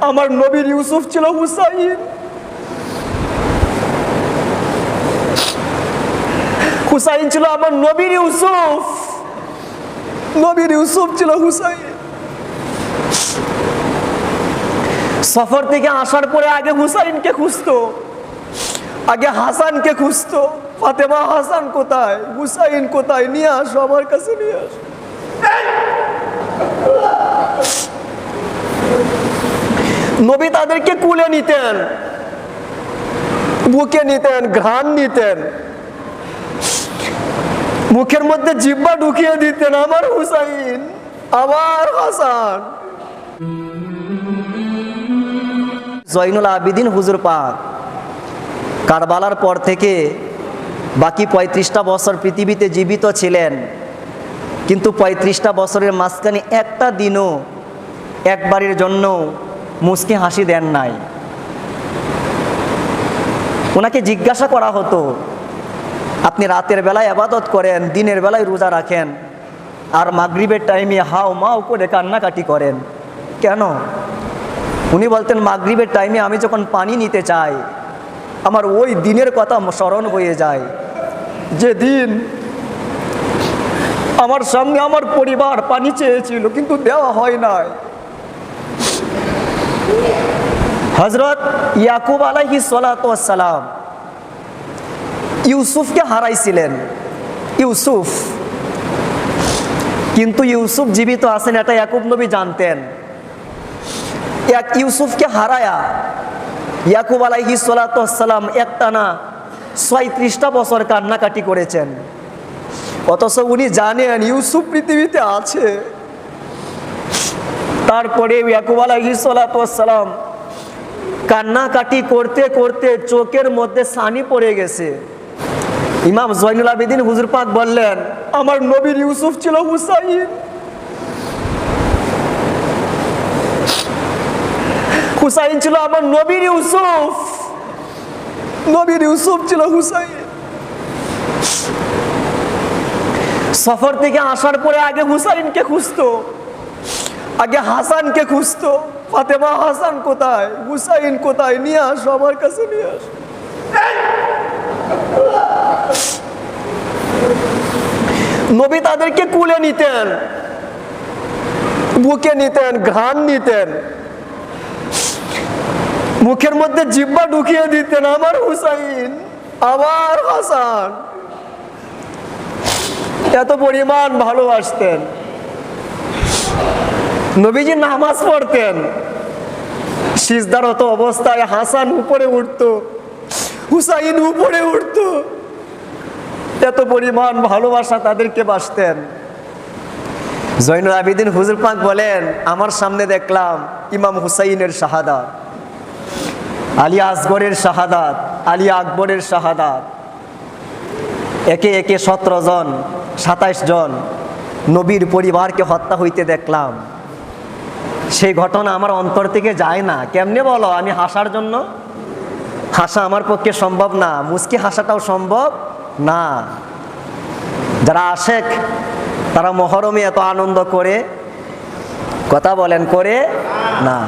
আমার নবীর ইউসুফ ছিল হুসাইন। হুসাইন ছিল আমার নবীর ইউসুফ। নবীর ইউসুফ ছিল হুসাইন। সফর থেকে আসার পরে আগে হুসাইনকে খুঁজতো, আগে হাসানকে খুঁজতো। ফাতেমা, হাসান কোথায়, হুসাইন কোথায়, নিয়ে আসো আমার কাছে, নিয়ে আসো। নবী তাদেরকে কুলে নিতেন, বুকে নিতেন, ঘ্রাণ নিতেন, মুখের মধ্যে জিহ্বা ঢুকিয়ে দিতেন, আমার হুসাইন, আমার হাসান। জয়নুল আবিদিন হুজুর পাক কারবালার পর থেকে বাকি 35টা বছর পৃথিবীতে জীবিত ছিলেন, কিন্তু 35টা বছরের মাঝখানে একটা দিনও একবারের জন্য মুচকি হাসি দেন নাই। ওনাকে জিজ্ঞাসা করা হতো, আপনি রাতের বেলায় ইবাদত করেন, দিনের বেলায় রোজা রাখেন, আর মাগরিবের টাইমে হাও মাও করে কান্নাকাটি করেন কেন? উনি বলতেন, মাগরিবের টাইমে আমি যখন পানি নিতে চাই, আমার ওই দিনের কথা স্মরণ হয়ে যায়, যে দিন আমার সামনে আমার পরিবার পানি চেয়েছিল কিন্তু দেওয়া হয় নাই। হযরত ইয়াকুব আলাইহিস সালাতু ওয়াস সালাম ইউসুফকে হারাইছিলেন। ইউসুফ, কিন্তু ইউসুফ জীবিত আছেন এটা ইয়াকুব নবী জানতেন। ইউসুফকে হারায়া ইয়াকুব আলাইহিস সালাতু ওয়াস সালাম একটানা 36টা বছর কান্নাকাটি করেছেন, অথচ উনি জানেন ইউসুফ পৃথিবীতে আছে। তারপরে ইয়াকুব আলাইহিস সালাতু ওয়াস সালাম কান্নাকাটি করতে করতে চোখের মধ্যে ছানি পড়ে গেছে। ইমাম জয়নুল আবেদিন হুজুর পাক বললেন, আমার নবীর ইউসুফ ছিল হুসাইন। হুসাইন ছিল আমার নবীর ইউসুফ। নবীর ইউসুফ ছিল হুসাইন। সফর থেকে আসার পরে আগে হুসাইনকে খুঁজতো, আগে হাসানকে খুঁজতো। ফাতেমা, হাসান কোথায়, হুসাইন কোথায়, নিয়ে আসো আমার কাছে, নিয়ে আসো। নবী তাদেরকে কুলে নিতেন, বুকে নিতেন, ঘ্রাণ নিতেন, মুখের মধ্যে জিহ্বা ঢুকিয়ে দিতেন, আমার হুসাইন, আমার হাসান। এত পরিমাণ ভালোবাসতেন। নবীজি নামাজ পড়তেন, সিজদারত অবস্থায় হাসান উপরে উঠতো, হুসাইন উপরে উঠতো। এত পরিমাণ ভালোবাসা তাদেরকে বাসতেন। জয়নুল আবেদিন হুজুর পাক বলেন, আমার সামনে দেখলাম ইমাম হুসাইনের শাহাদাত, আলী আসগরের শাহাদাত, আলী আকবরের শাহাদাত। একে একে 17 জন 27 জন নবীর পরিবারকে হত্যা হইতে দেখলাম। সেই ঘটনা আমার অন্তর থেকে যায় না। কেমনে বলো, আমি হাসার জন্য, হাসা আমার পক্ষে সম্ভব না, মুচকি হাসাটাও সম্ভব না। যারা আশেক তারা মহরমে এত আনন্দ করে, কথা বলেন, করে না।